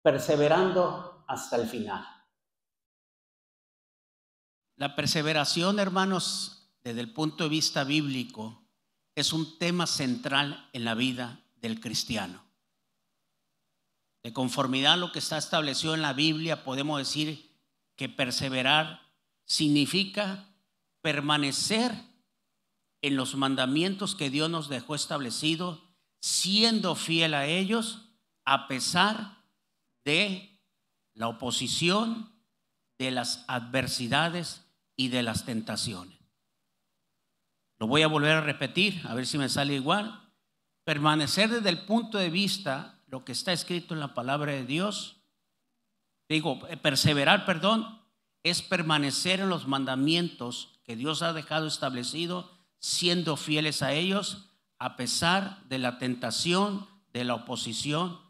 perseverando hasta el final. La perseveración, hermanos, desde el punto de vista bíblico, es un tema central en la vida del cristiano. De conformidad a lo que está establecido en la Biblia, podemos decir que perseverar significa permanecer en los mandamientos que Dios nos dejó establecido, siendo fiel a ellos a pesar de la oposición, de las adversidades y de las tentaciones. Lo voy a volver a repetir, a ver si me sale igual. Permanecer desde el punto de vista, lo que está escrito en la palabra de Dios, perseverar, es permanecer en los mandamientos que Dios ha dejado establecido, siendo fieles a ellos, a pesar de la tentación, de la oposición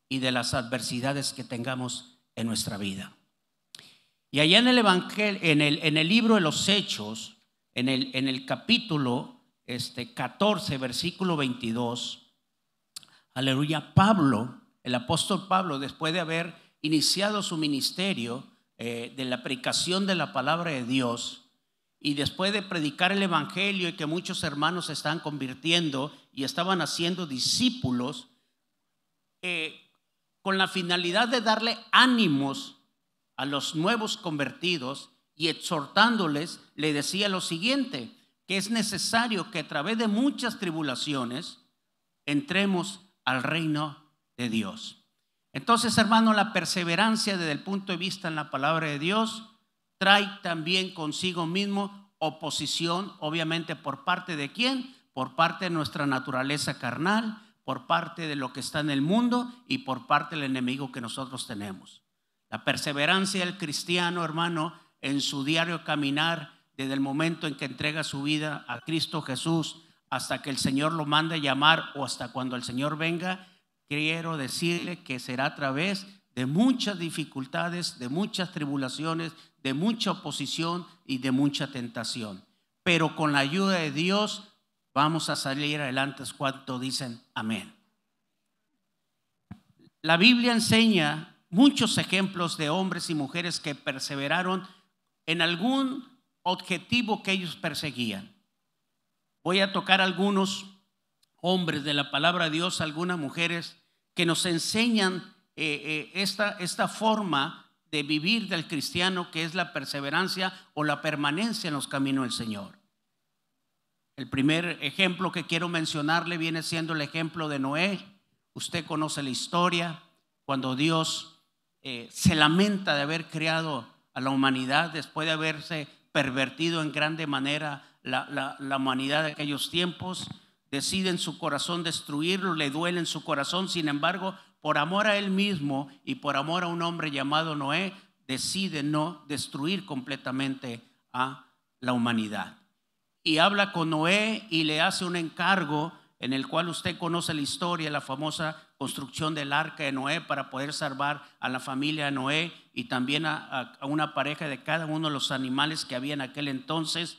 y de las adversidades que tengamos en nuestra vida. Y allá en el Evangelio, en el libro de los Hechos, en el capítulo 14, versículo 22, aleluya, Pablo, el apóstol Pablo, después de haber iniciado su ministerio de la predicación de la palabra de Dios, y después de predicar el evangelio y que muchos hermanos se estaban convirtiendo y estaban haciendo discípulos, con la finalidad de darle ánimos a los nuevos convertidos y exhortándoles, le decía lo siguiente, que es necesario que a través de muchas tribulaciones entremos al reino de Dios. Entonces, hermano, la perseverancia desde el punto de vista en la palabra de Dios trae también consigo mismo oposición, obviamente por parte de quién, por parte de nuestra naturaleza carnal, por parte de lo que está en el mundo y por parte del enemigo que nosotros tenemos. La perseverancia del cristiano, hermano, en su diario caminar, desde el momento en que entrega su vida a Cristo Jesús hasta que el Señor lo mande a llamar o hasta cuando el Señor venga, quiero decirle que será a través de muchas dificultades, de muchas tribulaciones, de mucha oposición y de mucha tentación. Pero con la ayuda de Dios vamos a salir adelante. ¿Cuánto dicen amén? La Biblia enseña muchos ejemplos de hombres y mujeres que perseveraron en algún objetivo que ellos perseguían. Voy a tocar algunos hombres de la palabra de Dios, algunas mujeres que nos enseñan esta forma de vivir del cristiano, que es la perseverancia o la permanencia en los caminos del Señor. El primer ejemplo que quiero mencionarle viene siendo el ejemplo de Noé. Usted conoce la historia, cuando Dios se lamenta de haber creado a la humanidad después de haberse pervertido en grande manera la humanidad de aquellos tiempos. Decide en su corazón destruirlo, le duele en su corazón. Sin embargo, por amor a él mismo y por amor a un hombre llamado Noé, decide no destruir completamente a la humanidad. Y habla con Noé y le hace un encargo en el cual usted conoce la historia, la famosa construcción del arca de Noé para poder salvar a la familia de Noé y también a una pareja de cada uno de los animales que había en aquel entonces.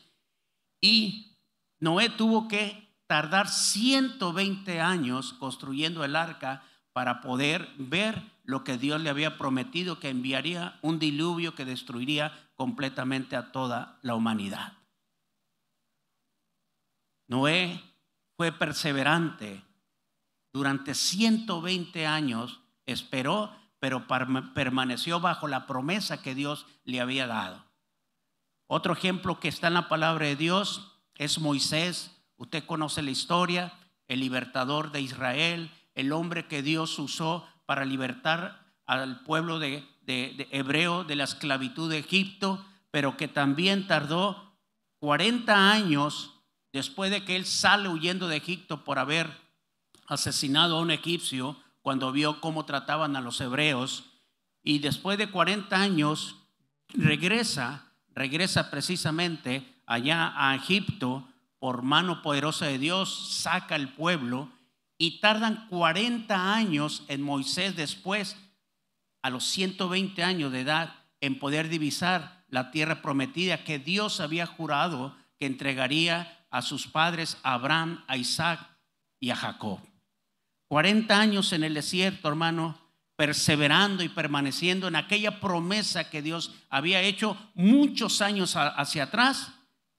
Y Noé tuvo que tardar 120 años construyendo el arca para poder ver lo que Dios le había prometido, que enviaría un diluvio que destruiría completamente a toda la humanidad. Noé fue perseverante durante 120 años, esperó, pero permaneció bajo la promesa que Dios le había dado. Otro ejemplo que está en la palabra de Dios es Moisés. Usted conoce la historia, el libertador de Israel, el hombre que Dios usó para libertar al pueblo de hebreo de la esclavitud de Egipto, pero que también tardó 40 años después de que él sale huyendo de Egipto por haber asesinado a un egipcio cuando vio cómo trataban a los hebreos. Y después de 40 años regresa precisamente allá a Egipto por mano poderosa de Dios, saca al pueblo y tardan 40 años en Moisés después, a los 120 años de edad, en poder divisar la tierra prometida que Dios había jurado que entregaría a sus padres, a Abraham, a Isaac y a Jacob. 40 años en el desierto, hermano, perseverando y permaneciendo en aquella promesa que Dios había hecho muchos años hacia atrás,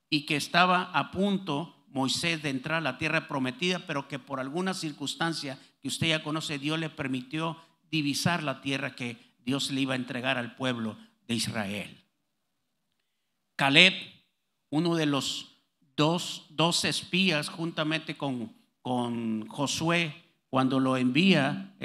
y que estaba a punto Moisés de entrar a la tierra prometida, pero que por alguna circunstancia que usted ya conoce, Dios le permitió divisar la tierra que Dios le iba a entregar al pueblo de Israel. Caleb, uno de los dos espías, juntamente con Josué, cuando lo envía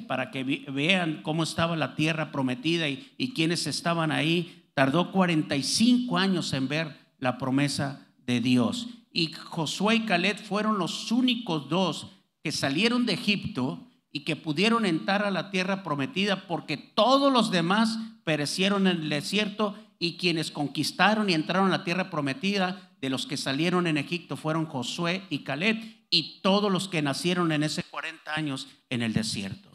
para que vean cómo estaba la tierra prometida y quiénes estaban ahí, tardó 45 años en ver la promesa de Dios. Y Josué y Caleb fueron los únicos dos que salieron de Egipto y que pudieron entrar a la tierra prometida, porque todos los demás perecieron en el desierto, y quienes conquistaron y entraron a la tierra prometida de los que salieron en Egipto fueron Josué y Caleb, y todos los que nacieron en ese 40 años en el desierto.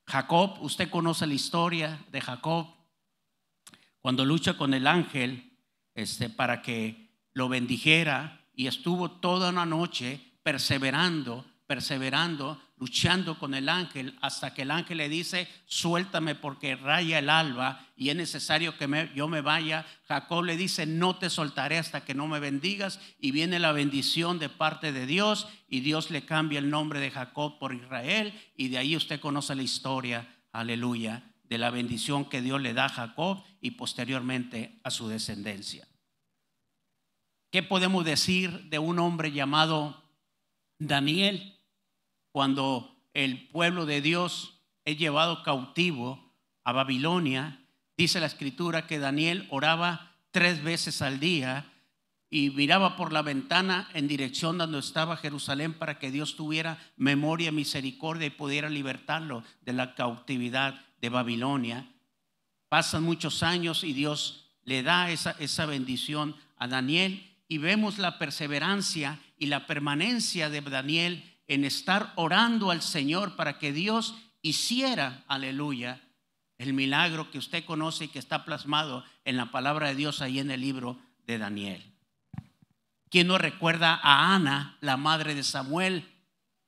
Jacob, usted conoce la historia de Jacob, cuando lucha con el ángel para que lo bendijera, y estuvo toda una noche perseverando, luchando con el ángel, hasta que el ángel le dice: suéltame porque raya el alba y es necesario que yo me vaya. Jacob le dice: no te soltaré hasta que no me bendigas, y viene la bendición de parte de Dios, y Dios le cambia el nombre de Jacob por Israel, y de ahí usted conoce la historia, aleluya, de la bendición que Dios le da a Jacob y posteriormente a su descendencia. ¿Qué podemos decir de un hombre llamado Daniel? Cuando el pueblo de Dios es llevado cautivo a Babilonia, dice la escritura que Daniel oraba 3 veces al día y miraba por la ventana en dirección donde estaba Jerusalén, para que Dios tuviera memoria, misericordia y pudiera libertarlo de la cautividad de Babilonia. Pasan muchos años y Dios le da esa bendición a Daniel, y vemos la perseverancia y la permanencia de Daniel en estar orando al Señor para que Dios hiciera, aleluya, el milagro que usted conoce y que está plasmado en la palabra de Dios ahí en el libro de Daniel. ¿Quién no recuerda a Ana, la madre de Samuel,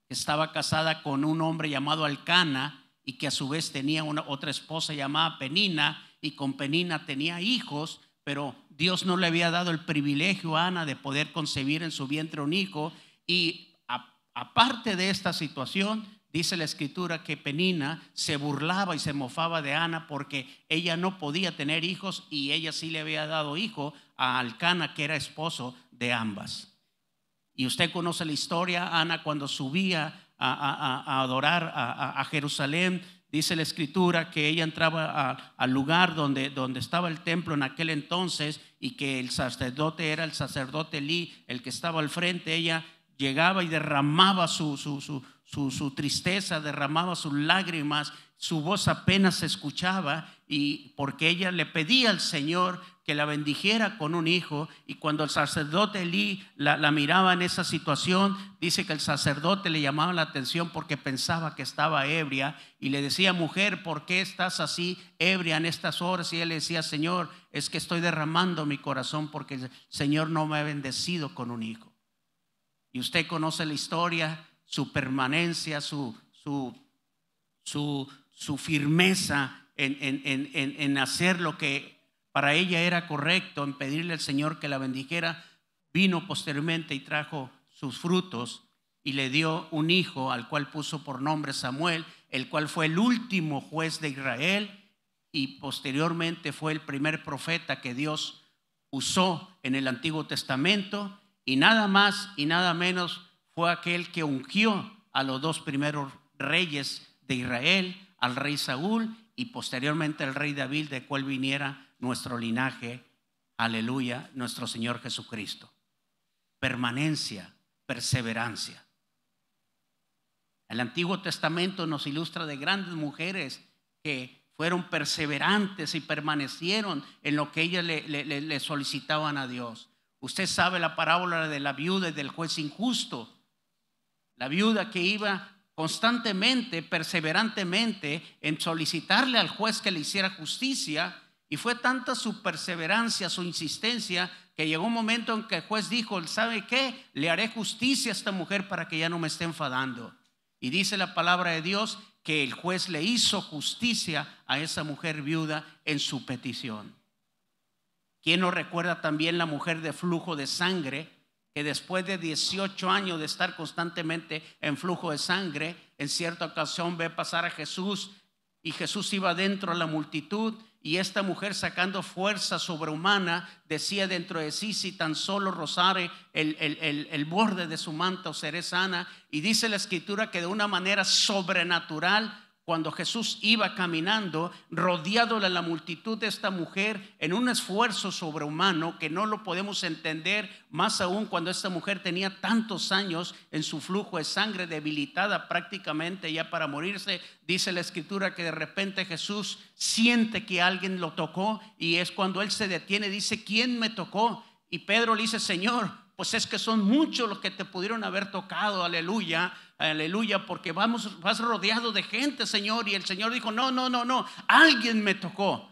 que estaba casada con un hombre llamado Elcana, y que a su vez tenía otra esposa llamada Penina, y con Penina tenía hijos, pero Dios no le había dado el privilegio a Ana de poder concebir en su vientre un hijo? Y aparte de esta situación, dice la escritura que Penina se burlaba y se mofaba de Ana porque ella no podía tener hijos, y ella sí le había dado hijo a Elcana, que era esposo de ambas. Y usted conoce la historia. Ana, cuando subía a adorar a Jerusalén, dice la escritura que ella entraba al lugar donde estaba el templo en aquel entonces, y que el sacerdote era el sacerdote Elí, el que estaba al frente. Ella llegaba y derramaba su tristeza, derramaba sus lágrimas, su voz apenas se escuchaba, y porque ella le pedía al Señor que la bendijera con un hijo. Y cuando el sacerdote Elí la miraba en esa situación, dice que el sacerdote le llamaba la atención porque pensaba que estaba ebria, y le decía: mujer, ¿por qué estás así ebria en estas horas? Y él le decía: Señor, es que estoy derramando mi corazón porque el Señor no me ha bendecido con un hijo. Y usted conoce la historia, su permanencia, su firmeza en hacer lo que para ella era correcto, en pedirle al Señor que la bendijera. Vino posteriormente y trajo sus frutos, y le dio un hijo al cual puso por nombre Samuel, el cual fue el último juez de Israel, y posteriormente fue el primer profeta que Dios usó en el Antiguo Testamento. Y nada más y nada menos fue aquel que ungió a los 2 primeros reyes de Israel, al rey Saúl y posteriormente al rey David, de cual viniera nuestro linaje, aleluya, nuestro Señor Jesucristo. Permanencia, perseverancia. El Antiguo Testamento nos ilustra de grandes mujeres que fueron perseverantes y permanecieron en lo que ellas le solicitaban a Dios. Usted sabe la parábola de la viuda y del juez injusto. La viuda que iba constantemente, perseverantemente en solicitarle al juez que le hiciera justicia, y fue tanta su perseverancia, su insistencia, que llegó un momento en que el juez dijo: ¿sabe qué? Le haré justicia a esta mujer para que ya no me esté enfadando. Y dice la palabra de Dios que el juez le hizo justicia a esa mujer viuda en su petición. ¿Quién no recuerda también la mujer de flujo de sangre, que después de 18 años de estar constantemente en flujo de sangre, en cierta ocasión ve pasar a Jesús y Jesús iba dentro de la multitud, y esta mujer, sacando fuerza sobrehumana, decía dentro de sí: si tan solo rozare el borde de su manto seré sana. Y dice la escritura que de una manera sobrenatural, cuando Jesús iba caminando, rodeado de la multitud de esta mujer, en un esfuerzo sobrehumano que no lo podemos entender, más aún cuando esta mujer tenía tantos años en su flujo de sangre, debilitada prácticamente ya para morirse. Dice la escritura que de repente Jesús siente que alguien lo tocó, y es cuando él se detiene, dice: ¿quién me tocó? Y Pedro le dice: Señor, pues es que son muchos los que te pudieron haber tocado. Aleluya, aleluya, porque vas rodeado de gente, Señor. Y el Señor dijo: no, alguien me tocó,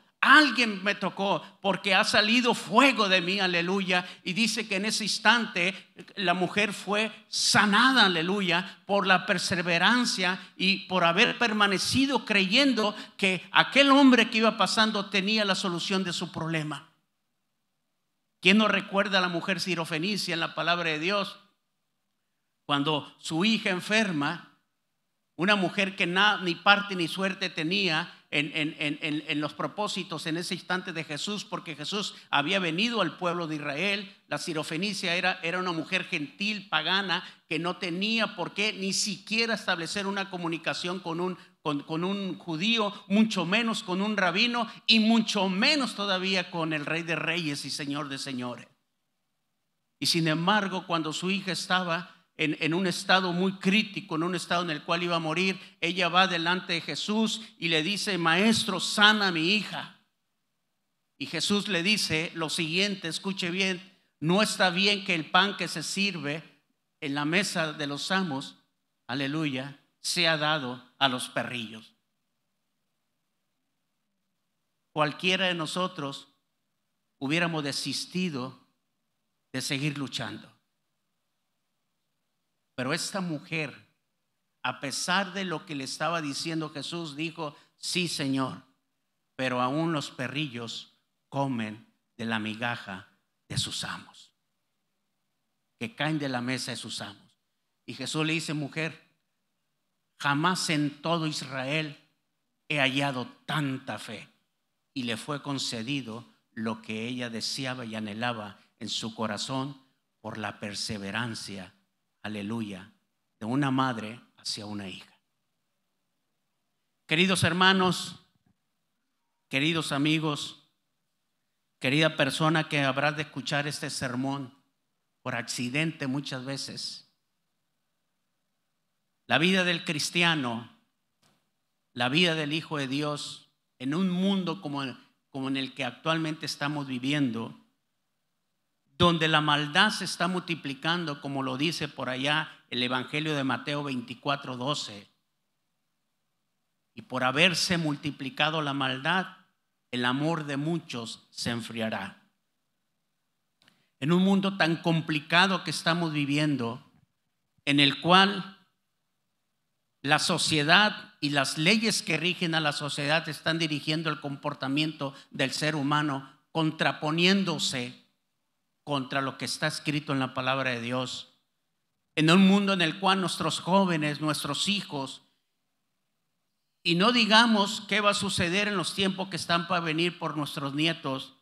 porque ha salido fuego de mí. Aleluya. Y dice que en ese instante la mujer fue sanada, aleluya, por la perseverancia y por haber permanecido creyendo que aquel hombre que iba pasando tenía la solución de su problema. ¿Quién no recuerda a la mujer sirofenicia en la palabra de Dios? Cuando su hija enferma, una mujer que ni parte ni suerte tenía en los propósitos en ese instante de Jesús, porque Jesús había venido al pueblo de Israel. La sirofenicia era una mujer gentil, pagana, que no tenía por qué ni siquiera establecer una comunicación con un judío, mucho menos con un rabino, y mucho menos todavía con el Rey de Reyes y Señor de Señores. Y sin embargo, cuando su hija estaba en un estado muy crítico, en un estado en el cual iba a morir, ella va delante de Jesús y le dice: Maestro, sana a mi hija. Y Jesús le dice lo siguiente, escuche bien: no está bien que el pan que se sirve en la mesa de los amos, aleluya, sea dado a los perrillos. Cualquiera de nosotros hubiéramos desistido de seguir luchando. Pero esta mujer, a pesar de lo que le estaba diciendo Jesús, dijo: sí, Señor, pero aún los perrillos comen de la migaja de sus amos, que caen de la mesa de sus amos. Y Jesús le dice: mujer, jamás en todo Israel he hallado tanta fe. Y le fue concedido lo que ella deseaba y anhelaba en su corazón, por la perseverancia, aleluya, de una madre hacia una hija. Queridos hermanos, queridos amigos, querida persona que habrás de escuchar este sermón por accidente muchas veces, la vida del cristiano, la vida del Hijo de Dios, en un mundo como en el que actualmente estamos viviendo, donde la maldad se está multiplicando, como lo dice por allá el Evangelio de Mateo 24:12. Y por haberse multiplicado la maldad, el amor de muchos se enfriará. En un mundo tan complicado que estamos viviendo, en el cual la sociedad y las leyes que rigen a la sociedad están dirigiendo el comportamiento del ser humano, contraponiéndose contra lo que está escrito en la palabra de Dios. En un mundo en el cual nuestros jóvenes, nuestros hijos, y no digamos qué va a suceder en los tiempos que están para venir por nuestros nietos,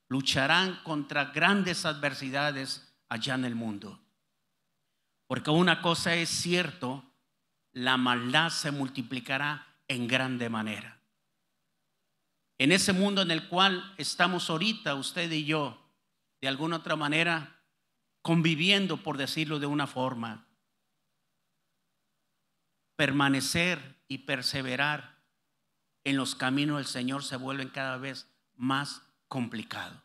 lucharán contra grandes adversidades allá en el mundo. Porque una cosa es cierto: la maldad se multiplicará en grande manera. En ese mundo en el cual estamos ahorita, usted y yo, de alguna otra manera conviviendo, por decirlo de una forma, permanecer y perseverar en los caminos del Señor se vuelven cada vez más complicado.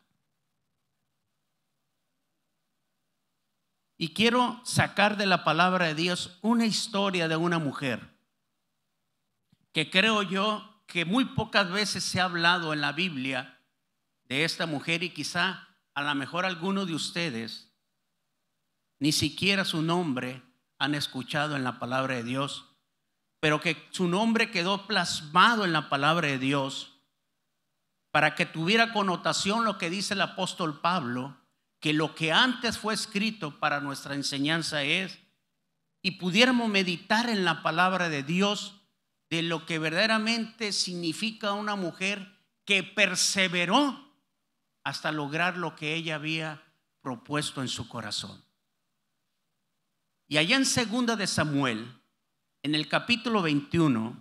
Y quiero sacar de la palabra de Dios una historia de una mujer que creo yo que muy pocas veces se ha hablado en la Biblia de esta mujer, y quizá a lo mejor algunos de ustedes ni siquiera su nombre han escuchado en la palabra de Dios. pero que su nombre quedó plasmado en la palabra de Dios para que tuviera connotación lo que dice el apóstol Pablo, que lo que antes fue escrito para nuestra enseñanza es, y pudiéramos meditar en la palabra de Dios de lo que verdaderamente significa una mujer que perseveró hasta lograr lo que ella había propuesto en su corazón. Y allá en 2 de Samuel, en el capítulo 21,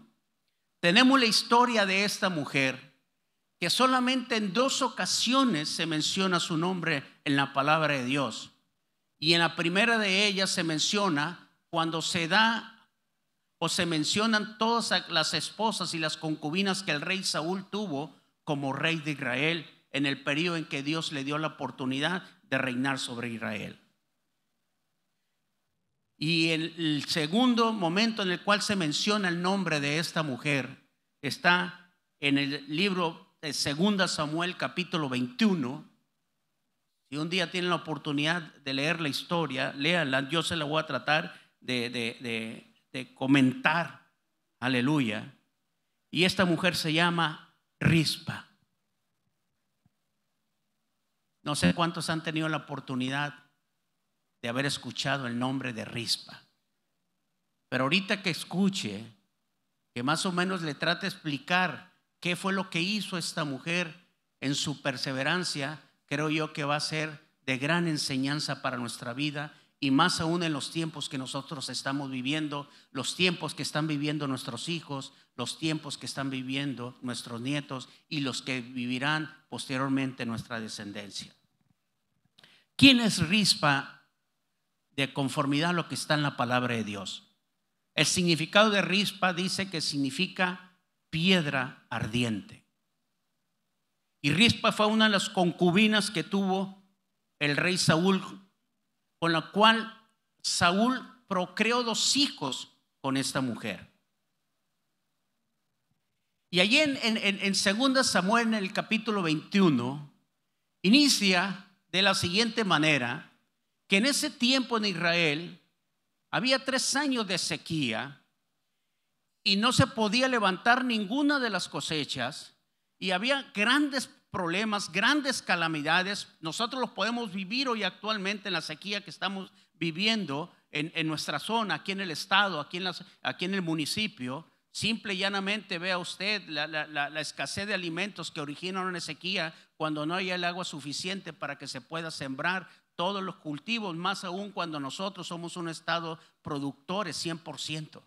tenemos la historia de esta mujer que solamente en 2 ocasiones se menciona su nombre en la palabra de Dios. Y en la primera de ellas se menciona cuando se da o se mencionan todas las esposas y las concubinas que el rey Saúl tuvo como rey de Israel en el periodo en que Dios le dio la oportunidad de reinar sobre Israel. Y el segundo momento en el cual se menciona el nombre de esta mujer está en el libro de 2 Samuel capítulo 21. Si un día tienen la oportunidad de leer la historia, léanla. Yo se la voy a tratar de comentar. Aleluya. Y esta mujer se llama Rispa. No sé cuántos han tenido la oportunidad de haber escuchado el nombre de Rispa, pero ahorita que escuche, que más o menos le trate de explicar qué fue lo que hizo esta mujer en su perseverancia, creo yo que va a ser de gran enseñanza para nuestra vida, y más aún en los tiempos que nosotros estamos viviendo, los tiempos que están viviendo nuestros hijos, los tiempos que están viviendo nuestros nietos y los que vivirán posteriormente nuestra descendencia. ¿Quién es Rispa de conformidad a lo que está en la palabra de Dios? El significado de Rispa dice que significa piedra ardiente. Y Rispa fue una de las concubinas que tuvo el rey Saúl, con la cual Saúl procreó 2 hijos con esta mujer. Y allí en 2 Samuel, en el capítulo 21, inicia de la siguiente manera: que en ese tiempo en Israel había 3 años de sequía y no se podía levantar ninguna de las cosechas, y había grandes problemas, grandes calamidades. Nosotros los podemos vivir hoy actualmente en la sequía que estamos viviendo en nuestra zona, aquí en el estado, aquí en el municipio. Simple y llanamente vea usted la escasez de alimentos que originan una sequía cuando no hay el agua suficiente para que se pueda sembrar todos los cultivos, más aún cuando nosotros somos un estado productores 100%.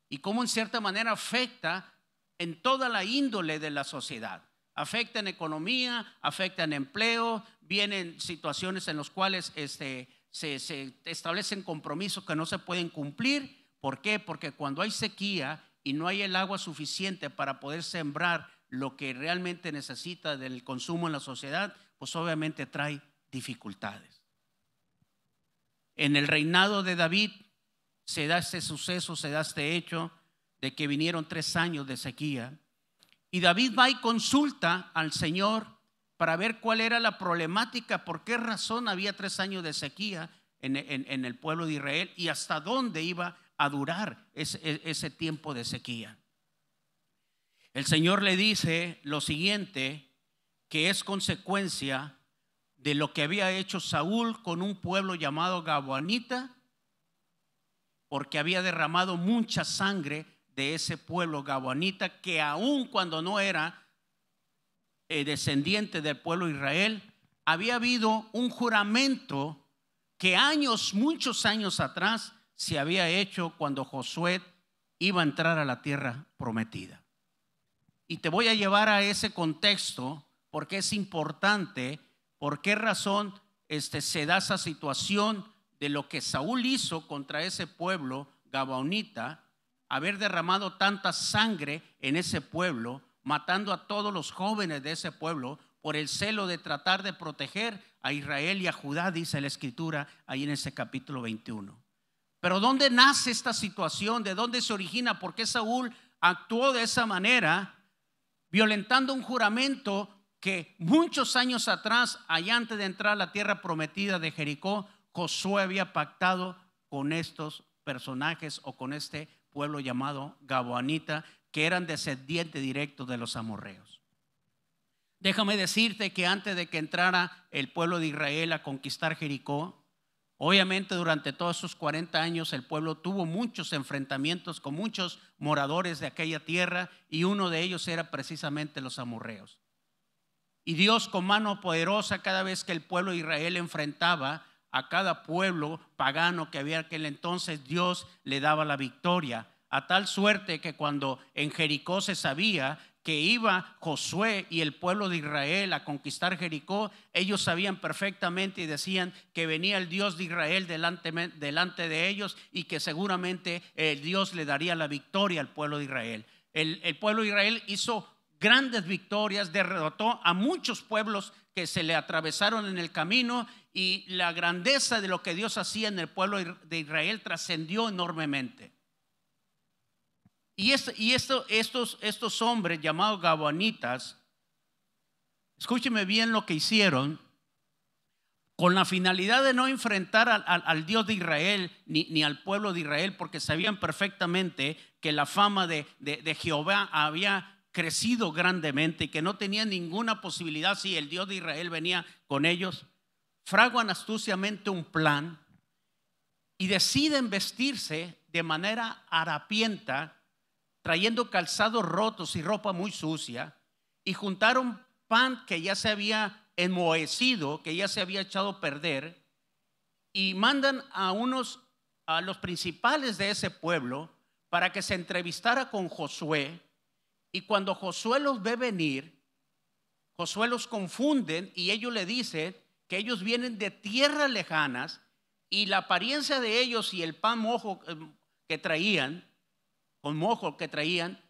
Y cómo en cierta manera afecta en toda la índole de la sociedad. Afecta en economía, afecta en empleo, vienen situaciones en las cuales se establecen compromisos que no se pueden cumplir. ¿Por qué? Porque cuando hay sequía y no hay el agua suficiente para poder sembrar lo que realmente necesita del consumo en la sociedad, pues obviamente trae dificultades. En el reinado de David se da este suceso, se da este hecho de que vinieron 3 años de sequía, y David va y consulta al Señor para ver cuál era la problemática, por qué razón había 3 años de sequía en el pueblo de Israel y hasta dónde iba a durar ese tiempo de sequía. El Señor le dice lo siguiente, que es consecuencia de lo que había hecho Saúl con un pueblo llamado Gabaonita, porque había derramado mucha sangre de ese pueblo Gabaonita, que aun cuando no era descendiente del pueblo de Israel, había habido un juramento que muchos años atrás se había hecho cuando Josué iba a entrar a la tierra prometida. Y te voy a llevar a ese contexto porque es importante. ¿Por qué razón se da esa situación de lo que Saúl hizo contra ese pueblo Gabaonita? Haber derramado tanta sangre en ese pueblo, matando a todos los jóvenes de ese pueblo por el celo de tratar de proteger a Israel y a Judá, dice la escritura ahí en ese capítulo 21. Pero ¿dónde nace esta situación? ¿De dónde se origina? ¿Por qué Saúl actuó de esa manera, violentando un juramento que muchos años atrás, allá antes de entrar a la tierra prometida de Jericó, Josué había pactado con estos personajes o con este pueblo llamado Gabaonita, que eran descendientes directos de los amorreos. Déjame decirte que antes de que entrara el pueblo de Israel a conquistar Jericó, obviamente durante todos esos 40 años el pueblo tuvo muchos enfrentamientos con muchos moradores de aquella tierra, y uno de ellos era precisamente los amorreos. Y Dios, con mano poderosa, cada vez que el pueblo de Israel enfrentaba a cada pueblo pagano que había en aquel entonces, Dios le daba la victoria, a tal suerte que cuando en Jericó se sabía que iba Josué y el pueblo de Israel a conquistar Jericó, ellos sabían perfectamente y decían que venía el Dios de Israel delante de ellos, y que seguramente Dios le daría la victoria al pueblo de Israel. El pueblo de Israel hizo grandes victorias, derrotó a muchos pueblos que se le atravesaron en el camino, y la grandeza de lo que Dios hacía en el pueblo de Israel trascendió enormemente. Y estos hombres llamados gabaonitas, escúcheme bien lo que hicieron, con la finalidad de no enfrentar al Dios de Israel ni al pueblo de Israel, porque sabían perfectamente que la fama de Jehová había crecido grandemente y que no tenían ninguna posibilidad si el Dios de Israel venía con ellos. Fraguan astuciamente un plan y deciden vestirse de manera harapienta, trayendo calzados rotos y ropa muy sucia, y juntaron pan que ya se había enmohecido, que ya se había echado a perder, y mandan a los principales de ese pueblo para que se entrevistara con Josué. Y cuando Josué los ve venir, Josué los confunden, y ellos le dicen que ellos vienen de tierras lejanas, y la apariencia de ellos y el pan mojo que traían, con mojo que traían,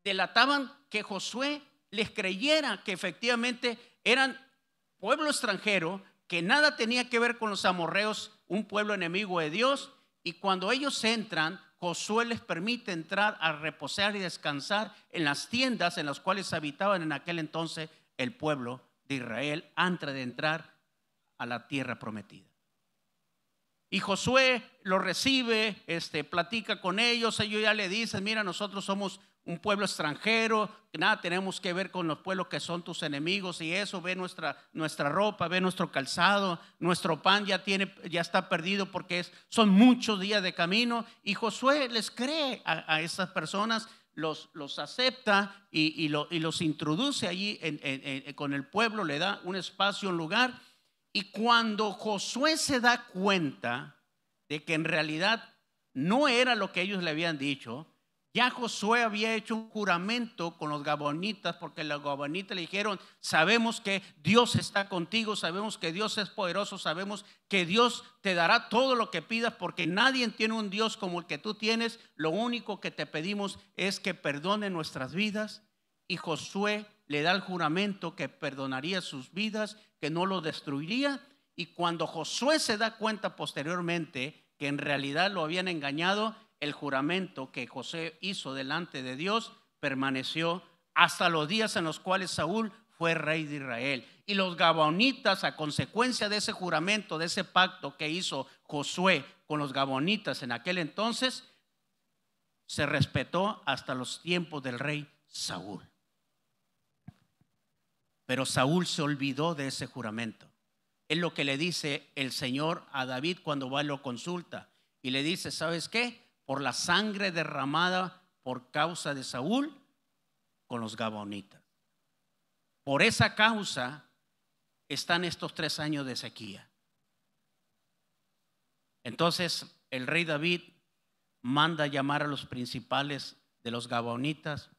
delataban que Josué les creyera que efectivamente eran pueblo extranjero, que nada tenía que ver con los amorreos, un pueblo enemigo de Dios. Y cuando ellos entran, Josué les permite entrar a reposar y descansar en las tiendas en las cuales habitaban en aquel entonces el pueblo de Israel, antes de entrar a la tierra prometida. Y Josué lo recibe, platica con ellos ya le dicen: mira, nosotros somos un pueblo extranjero, que nada tenemos que ver con los pueblos que son tus enemigos, y eso, ve nuestra ropa, ve nuestro calzado, nuestro pan ya está perdido porque son muchos días de camino. Y Josué les cree a esas personas, los acepta y los introduce allí con el pueblo, le da un espacio, un lugar. Y cuando Josué se da cuenta de que en realidad no era lo que ellos le habían dicho, ya Josué había hecho un juramento con los gabaonitas, porque los gabaonitas le dijeron: sabemos que Dios está contigo, sabemos que Dios es poderoso, sabemos que Dios te dará todo lo que pidas, porque nadie tiene un Dios como el que tú tienes. Lo único que te pedimos es que perdone nuestras vidas. Y Josué le da el juramento que perdonaría sus vidas, que no lo destruiría. Y cuando Josué se da cuenta posteriormente que en realidad lo habían engañado, el juramento que Josué hizo delante de Dios permaneció hasta los días en los cuales Saúl fue rey de Israel. Y los gabaonitas, a consecuencia de ese juramento, de ese pacto que hizo Josué con los gabaonitas en aquel entonces, se respetó hasta los tiempos del rey Saúl. Pero Saúl se olvidó de ese juramento. Es lo que le dice el Señor a David cuando va y lo consulta, y le dice: ¿sabes qué? Por la sangre derramada por causa de Saúl con los gabaonitas, por esa causa están estos 3 años de sequía. Entonces el rey David manda llamar a los principales de los gabaonitas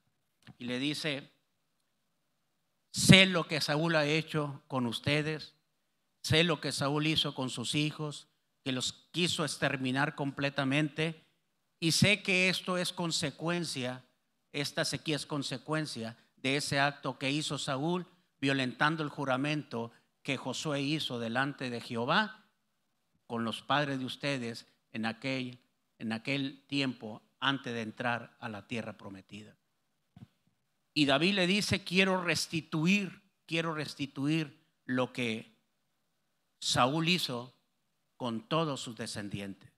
y le dice: sé lo que Saúl ha hecho con ustedes, sé lo que Saúl hizo con sus hijos, que los quiso exterminar completamente, y sé que esto es consecuencia, esta sequía es consecuencia de ese acto que hizo Saúl, violentando el juramento que Josué hizo delante de Jehová con los padres de ustedes en aquel tiempo, antes de entrar a la tierra prometida. Y David le dice: quiero restituir lo que Saúl hizo con todos sus descendientes.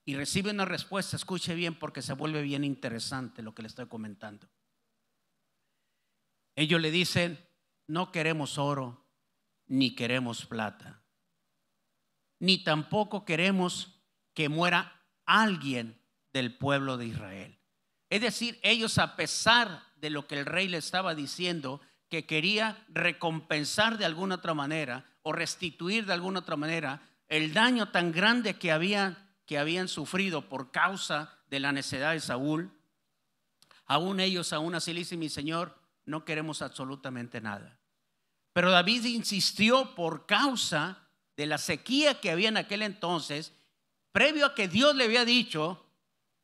y recibe una respuesta. Escuche bien porque se vuelve bien interesante lo que le estoy comentando. Ellos le dicen: no queremos oro, ni queremos plata, ni tampoco queremos que muera alguien del pueblo de Israel. Es decir, ellos, a pesar de lo que el rey le estaba diciendo, que quería recompensar de alguna otra manera o restituir de alguna otra manera el daño tan grande que habían sufrido por causa de la necedad de Saúl, aún ellos aún así le dicen: mi señor, no queremos absolutamente nada. Pero David insistió por causa de la sequía que había en aquel entonces, previo a que Dios le había dicho: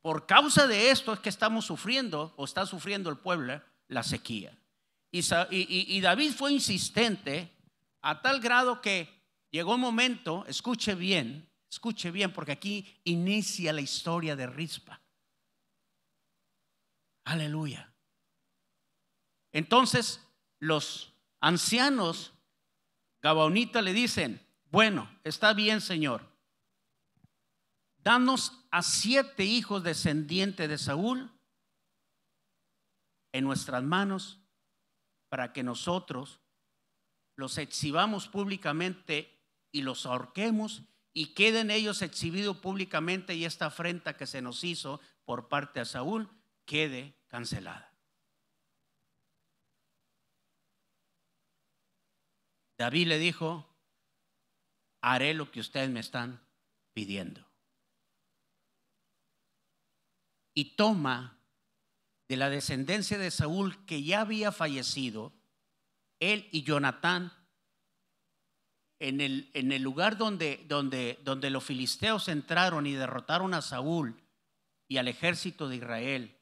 por causa de esto es que estamos sufriendo, o está sufriendo el pueblo, la sequía. Y David fue insistente a tal grado que llegó un momento, escuche bien, porque aquí inicia la historia de Rispa. Aleluya. Entonces los ancianos gabaonitas le dicen: bueno, está bien, Señor, danos a 7 hijos descendientes de Saúl en nuestras manos, para que nosotros los exhibamos públicamente y los ahorquemos, y queden ellos exhibidos públicamente, y esta afrenta que se nos hizo por parte de Saúl quede cancelada. David le dijo: haré lo que ustedes me están pidiendo. Y toma de la descendencia de Saúl, que ya había fallecido, él y Jonatán, en el lugar donde los filisteos entraron y derrotaron a Saúl y al ejército de Israel,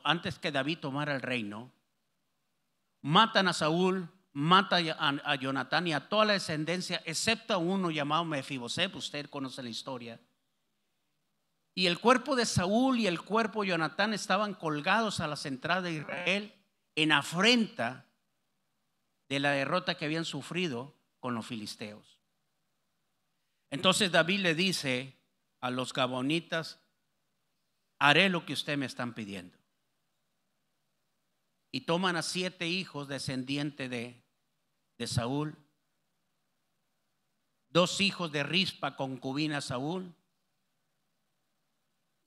antes que David tomara el reino, matan a Saúl, mata a Jonatán y a toda la descendencia, excepto a uno llamado Mefiboset. Usted conoce la historia. Y el cuerpo de Saúl y el cuerpo de Jonatán estaban colgados a las entradas de Israel, en afrenta de la derrota que habían sufrido con los filisteos. Entonces David le dice a los gabaonitas: haré lo que ustedes me están pidiendo. Y toman a 7 hijos descendientes de Saúl, 2 hijos de Rispa, concubina de Saúl,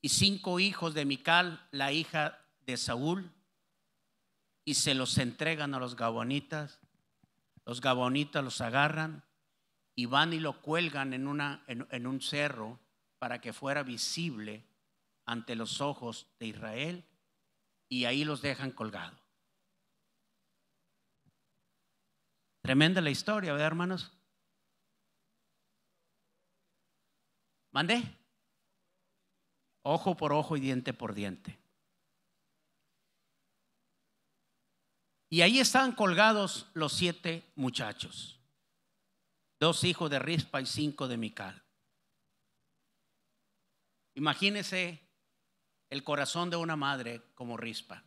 y 5 hijos de Mical, la hija de Saúl, y se los entregan a los gabaonitas. Los gabaonitas los agarran y van y lo cuelgan en un cerro, para que fuera visible ante los ojos de Israel, y ahí los dejan colgados. Tremenda la historia, ¿verdad, hermanos? ¿Mandé? Ojo por ojo y diente por diente. Y ahí estaban colgados los 7 muchachos, 2 hijos de Rispa y 5 de Mical. Imagínese el corazón de una madre como Rispa,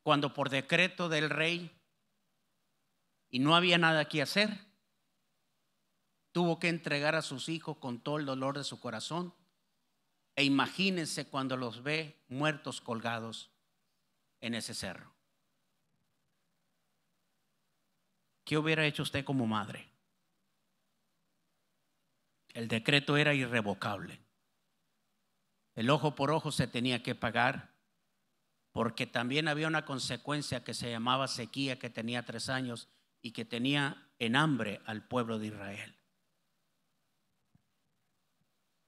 cuando por decreto del rey, y no había nada que hacer, tuvo que entregar a sus hijos con todo el dolor de su corazón. E imagínense cuando los ve muertos colgados en ese cerro. ¿Qué hubiera hecho usted como madre? El decreto era irrevocable. El ojo por ojo se tenía que pagar, porque también había una consecuencia que se llamaba sequía, que tenía 3 años y que tenía en hambre al pueblo de Israel.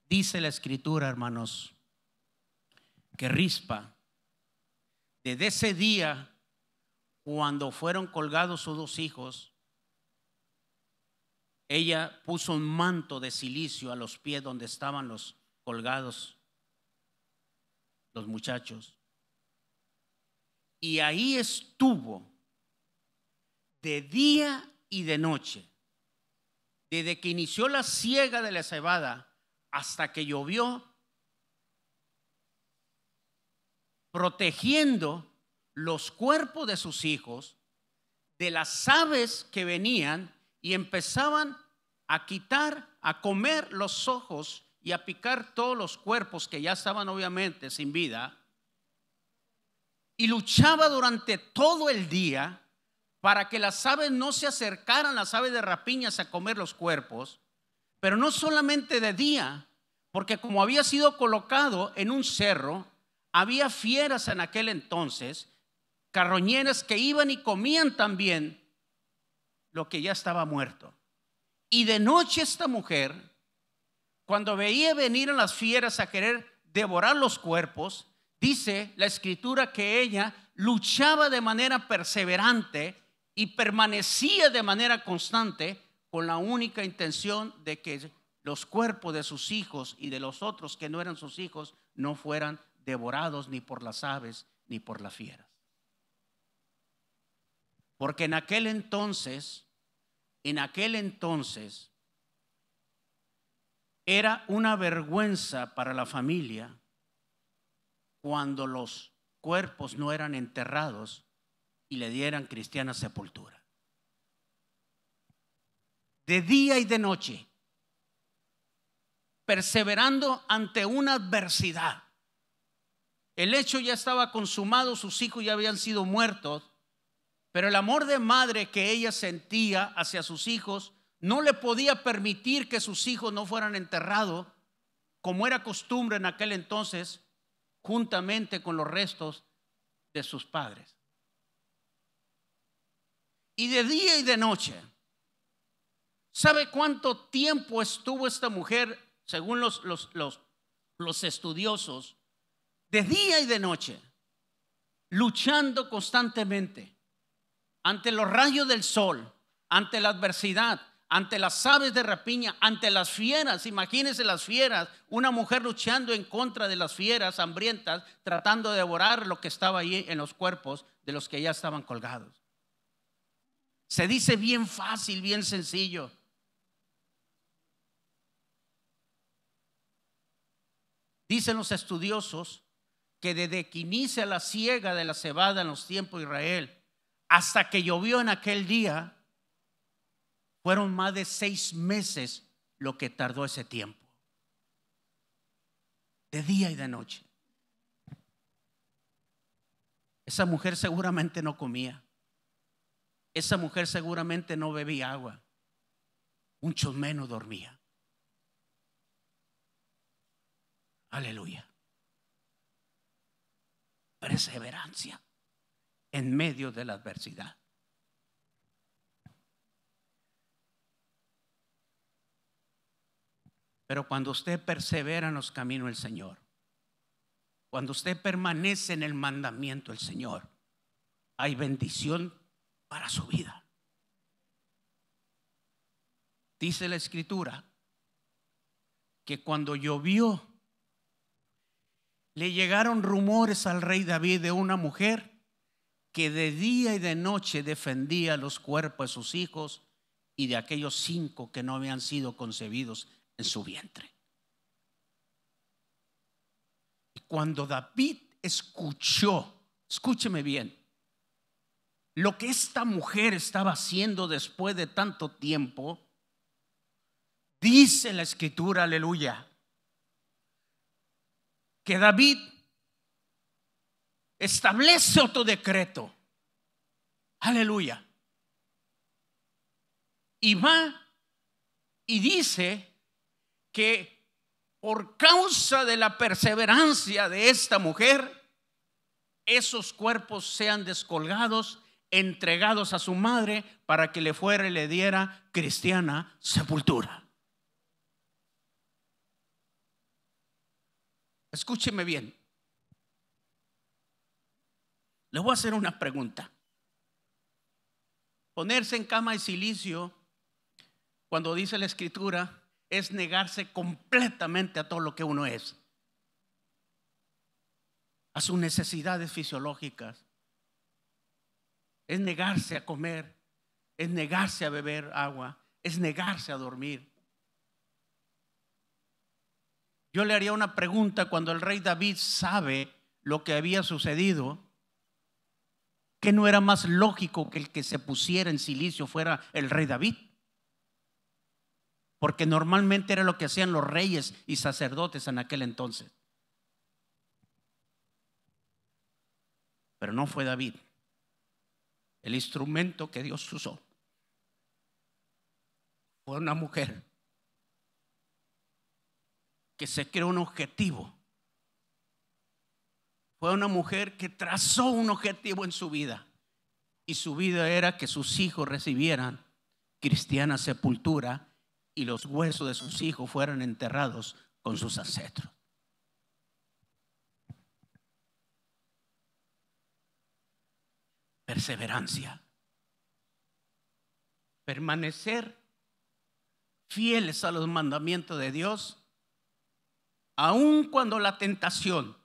Dice la escritura, hermanos, que Rispa, desde ese día cuando fueron colgados sus 2 hijos, ella puso un manto de cilicio a los pies donde estaban los colgados los muchachos, y ahí estuvo de día y de noche, desde que inició la siega de la cebada hasta que llovió, protegiendo los cuerpos de sus hijos de las aves que venían y empezaban a quitar, a comer los ojos y a picar todos los cuerpos que ya estaban obviamente sin vida, y luchaba durante todo el día para que las aves no se acercaran, las aves de rapiñas, a comer los cuerpos, pero no solamente de día, porque como había sido colocado en un cerro, había fieras en aquel entonces, carroñeras, que iban y comían también lo que ya estaba muerto. Y de noche esta mujer, cuando veía venir a las fieras a querer devorar los cuerpos, dice la escritura que ella luchaba de manera perseverante y permanecía de manera constante con la única intención de que los cuerpos de sus hijos y de los otros que no eran sus hijos no fueran devorados ni por las aves ni por las fieras. Porque en aquel entonces era una vergüenza para la familia cuando los cuerpos no eran enterrados y le dieran cristiana sepultura. De día y de noche, perseverando ante una adversidad. El hecho ya estaba consumado, sus hijos ya habían sido muertos, pero el amor de madre que ella sentía hacia sus hijos no le podía permitir que sus hijos no fueran enterrados, como era costumbre en aquel entonces, juntamente con los restos de sus padres. Y de día y de noche. ¿Sabe cuánto tiempo estuvo esta mujer, según los estudiosos? De día y de noche, luchando constantemente ante los rayos del sol, ante la adversidad, ante las aves de rapiña, ante las fieras. Imagínense las fieras, una mujer luchando en contra de las fieras hambrientas, tratando de devorar lo que estaba allí en los cuerpos de los que ya estaban colgados. Se dice bien fácil, bien sencillo. Dicen los estudiosos que desde que inicia la siega de la cebada en los tiempos de Israel hasta que llovió en aquel día, fueron más de 6 meses lo que tardó ese tiempo. De día y de noche. Esa mujer seguramente no comía. Esa mujer seguramente no bebía agua. Mucho menos dormía. Aleluya. Perseverancia en medio de la adversidad. Pero cuando usted persevera en los caminos del Señor, cuando usted permanece en el mandamiento del Señor, hay bendición para su vida. Dice la escritura que cuando llovió, le llegaron rumores al rey David de una mujer que de día y de noche defendía los cuerpos de sus hijos y de aquellos 5 que no habían sido concebidos en su vientre. Y cuando David escuchó, escúcheme bien, lo que esta mujer estaba haciendo después de tanto tiempo, dice la escritura, aleluya, que David establece otro decreto, aleluya, y va y dice que por causa de la perseverancia de esta mujer, esos cuerpos sean descolgados, entregados a su madre para que le fuera y le diera cristiana sepultura. Escúcheme bien. Le voy a hacer una pregunta. Ponerse en cama de silicio, cuando dice la escritura, es negarse completamente a todo lo que uno es, a sus necesidades fisiológicas. Es negarse a comer, es negarse a beber agua, es negarse a dormir. Yo le haría una pregunta: cuando el rey David sabe lo que había sucedido, ¿que no era más lógico que el que se pusiera en silicio fuera el rey David? porque normalmente era lo que hacían los reyes y sacerdotes en aquel entonces. Pero no fue David el instrumento que Dios usó. Fue una mujer que se creó un objetivo. Fue una mujer que trazó un objetivo en su vida. Y su vida era que sus hijos recibieran cristiana sepultura y los huesos de sus hijos fueran enterrados con sus ancestros. Perseverancia. Permanecer fieles a los mandamientos de Dios, aun cuando la tentación,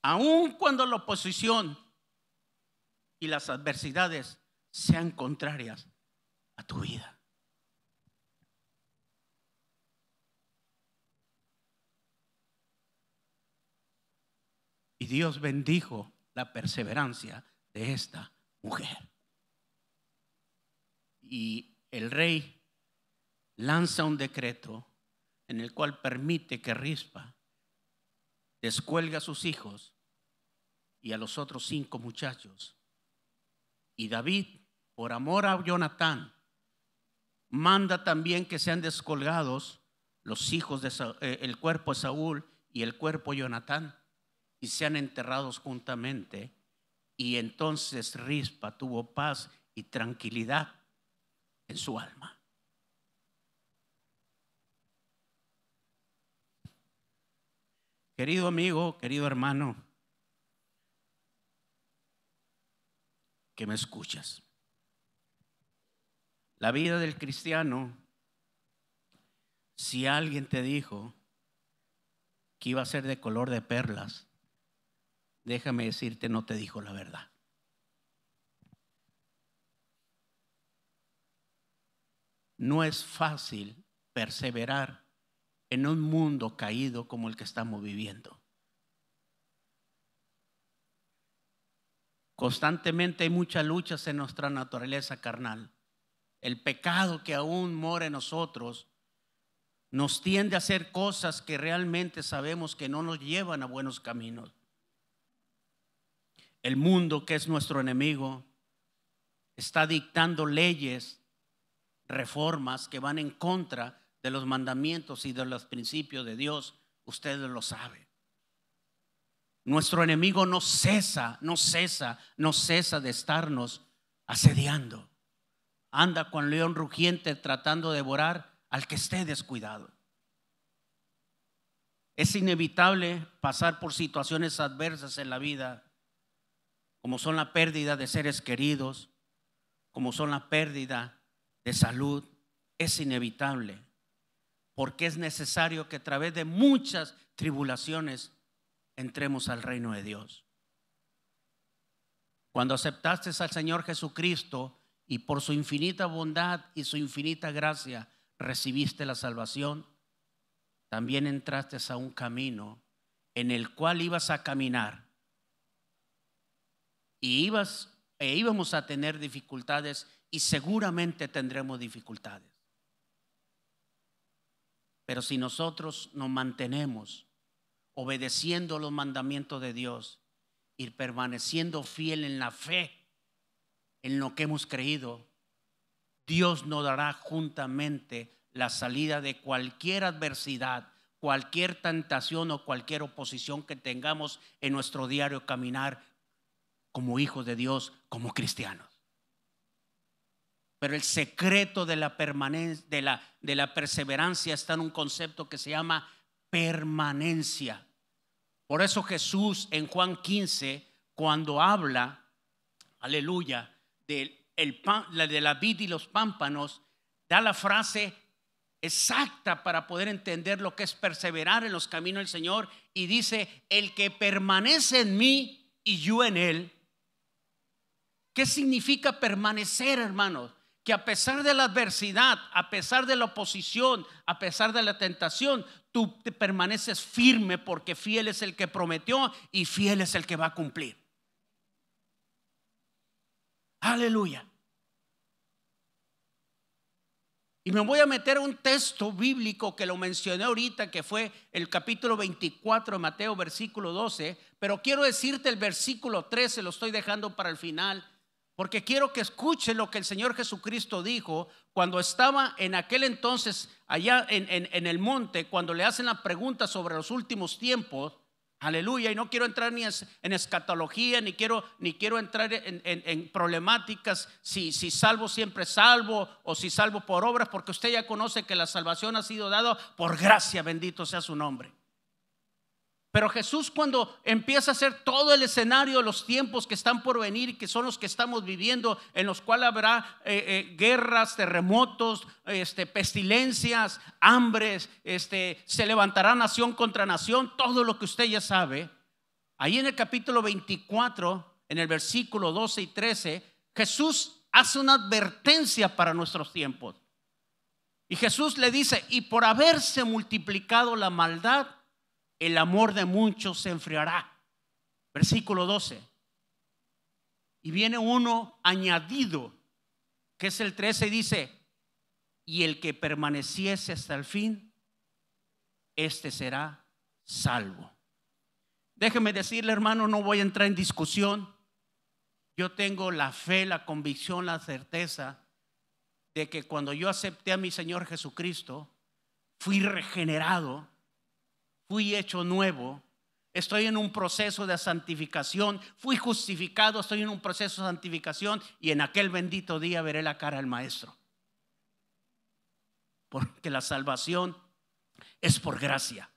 aun cuando la oposición y las adversidades sean contrarias a tu vida. Y Dios bendijo la perseverancia de esta mujer. Y el rey lanza un decreto en el cual permite que Rispa descuelgue a sus hijos y a los otros 5 muchachos. Y David, por amor a Jonatán, manda también que sean descolgados los hijos el cuerpo de Saúl y el cuerpo de Jonatán, y sean enterrados juntamente. Y entonces Rispa tuvo paz y tranquilidad en su alma. Querido amigo, querido hermano, que me escuchas, la vida del cristiano, si alguien te dijo que iba a ser de color de perlas, déjame decirte, no te dijo la verdad. No es fácil perseverar en un mundo caído como el que estamos viviendo. Constantemente hay muchas luchas en nuestra naturaleza carnal. El pecado que aún mora en nosotros nos tiende a hacer cosas que realmente sabemos que no nos llevan a buenos caminos. El mundo, que es nuestro enemigo, está dictando leyes, reformas que van en contra de los mandamientos y de los principios de Dios. Ustedes lo saben. Nuestro enemigo no cesa de estarnos asediando. Anda con león rugiente tratando de devorar al que esté descuidado. Es inevitable pasar por situaciones adversas en la vida, como son la pérdida de seres queridos, como son la pérdida de salud. Es inevitable, porque es necesario que a través de muchas tribulaciones entremos al reino de Dios. Cuando aceptaste al Señor Jesucristo y por su infinita bondad y su infinita gracia recibiste la salvación, también entraste a un camino en el cual ibas a caminar y íbamos a tener dificultades, y seguramente tendremos dificultades. Pero si nosotros nos mantenemos obedeciendo los mandamientos de Dios y permaneciendo fiel en la fe, en lo que hemos creído, Dios nos dará juntamente la salida de cualquier adversidad, cualquier tentación o cualquier oposición que tengamos en nuestro diario caminar como hijos de Dios, como cristianos. Pero el secreto de la permanencia, de la perseverancia, está en un concepto que se llama permanencia. Por eso Jesús en Juan 15, cuando habla, aleluya, de la vid y los pámpanos, da la frase exacta para poder entender lo que es perseverar en los caminos del Señor, y dice: el que permanece en mí y yo en él. ¿Qué significa permanecer, hermanos? Que a pesar de la adversidad, a pesar de la oposición, a pesar de la tentación, tú te permaneces firme, porque fiel es el que prometió y fiel es el que va a cumplir. Aleluya. Y me voy a meter a un texto bíblico que lo mencioné ahorita, que fue el capítulo 24 de Mateo, versículo 12. Pero quiero decirte el versículo 13, lo estoy dejando para el final, porque quiero que escuche lo que el Señor Jesucristo dijo cuando estaba en aquel entonces allá en el monte, cuando le hacen la pregunta sobre los últimos tiempos. Aleluya. Y no quiero entrar ni en escatología, ni quiero entrar en problemáticas si salvo siempre salvo o si salvo por obras, porque usted ya conoce que la salvación ha sido dada por gracia, bendito sea su nombre. Pero Jesús, cuando empieza a hacer todo el escenario de los tiempos que están por venir y que son los que estamos viviendo, en los cuales habrá guerras, terremotos, pestilencias, hambres, se levantará nación contra nación, todo lo que usted ya sabe. Ahí en el capítulo 24, en el versículo 12 y 13, Jesús hace una advertencia para nuestros tiempos. Y Jesús le dice: y por haberse multiplicado la maldad, el amor de muchos se enfriará. Versículo 12. Y viene uno añadido, que es el 13, y dice: y el que permaneciese hasta el fin, este será salvo. Déjeme decirle, hermano, no voy a entrar en discusión. Yo tengo la fe, la convicción, la certeza de que cuando yo acepté a mi Señor Jesucristo, fui regenerado, fui hecho nuevo, estoy en un proceso de santificación, fui justificado, estoy en un proceso de santificación, y en aquel bendito día veré la cara del Maestro. Porque la salvación es por gracia.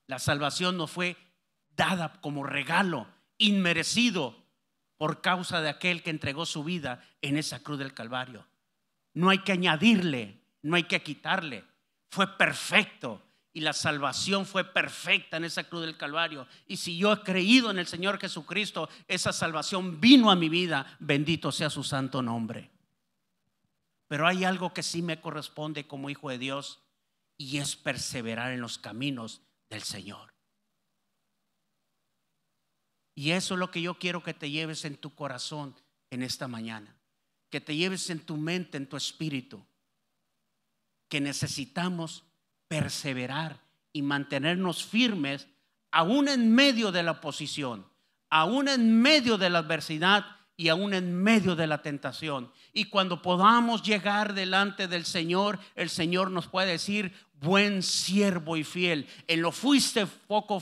La salvación nos fue dada como regalo inmerecido por causa de aquel que entregó su vida en esa cruz del Calvario. No hay que añadirle, no hay que quitarle. Fue perfecto y la salvación fue perfecta en esa cruz del Calvario. Y si yo he creído en el Señor Jesucristo, esa salvación vino a mi vida. Bendito sea su santo nombre. Pero hay algo que sí me corresponde como hijo de Dios, y es perseverar en los caminos del Señor. Y eso es lo que yo quiero que te lleves en tu corazón en esta mañana, que te lleves en tu mente, en tu espíritu, que necesitamos perseverar y mantenernos firmes aún en medio de la oposición, aún en medio de la adversidad y aún en medio de la tentación. Y cuando podamos llegar delante del Señor, el Señor nos puede decir: buen siervo y fiel, en lo poco